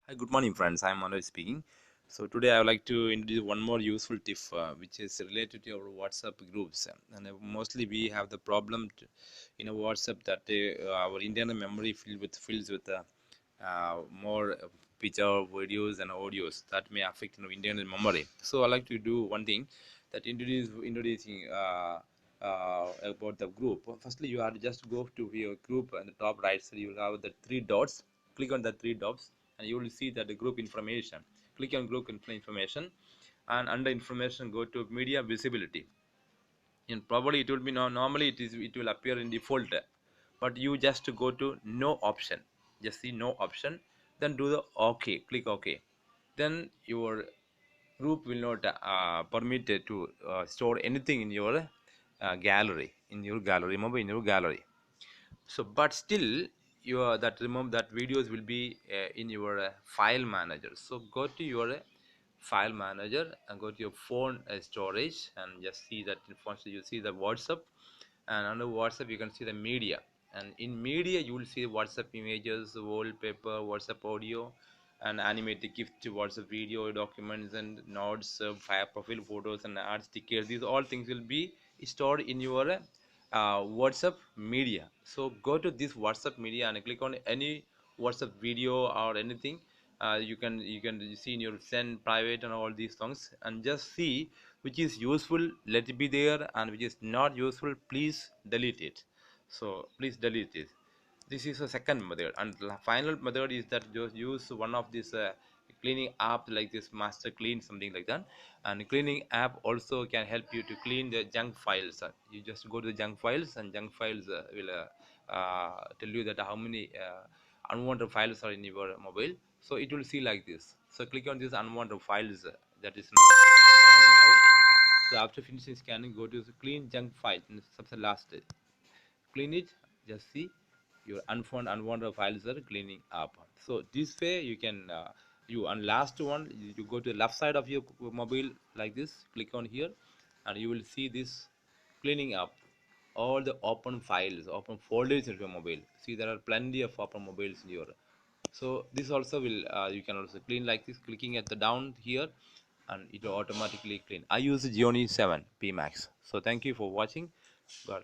Hi, good morning, friends. I'm Manoj speaking. So today I would like to introduce one more useful tip, which is related to our WhatsApp groups. And mostly we have the problem in a WhatsApp that our internal memory fills with more picture, videos, and audios that may affect internal memory. So I like to do one thing that introducing. About the group. Firstly, you have to just go to your group on the top right side. You will have the three dots. Click on the three dots and you will see that the group information. Click on group information, and under information go to media visibility. And probably it will be normally it will appear in default, but you just go to no option. Just see no option, then do the OK. Click OK. Then your group will not permit to store anything in your gallery, remember, in your gallery. So but still your that remember that videos will be in your file manager. So go to your file manager and go to your phone storage, and just see that first you see the WhatsApp, and under WhatsApp you can see the media, and in media you will see WhatsApp images, wallpaper, WhatsApp audio, and animated gif to WhatsApp video, documents and notes, file profile photos and art stickers. These all things will be stored in your WhatsApp media. So go to this WhatsApp media and click on any WhatsApp video or anything. You can see in your send, private, and all these things, and just see which is useful, let it be there, and which is not useful, please delete it. So please delete it. This is a second method, and the final method is that just use one of these cleaning app like this master clean, something like that. And cleaning app also can help you to clean the junk files. You just go to the junk files, and junk files will tell you that how many unwanted files are in your mobile. So it will see like this. So click on these unwanted files, that is scanning now. So after finishing scanning, go to the clean junk file, and that's the last clean it. Just see your unwanted files are cleaning up. So this way you can you and last one, you go to the left side of your mobile like this, click on here, and you will see this cleaning up all the open files, open folders in your mobile. See, there are plenty of open mobiles in your. So this also will you can also clean like this, clicking at the down here, and it will automatically clean. I use Gioni 7 P Max. So thank you for watching. God.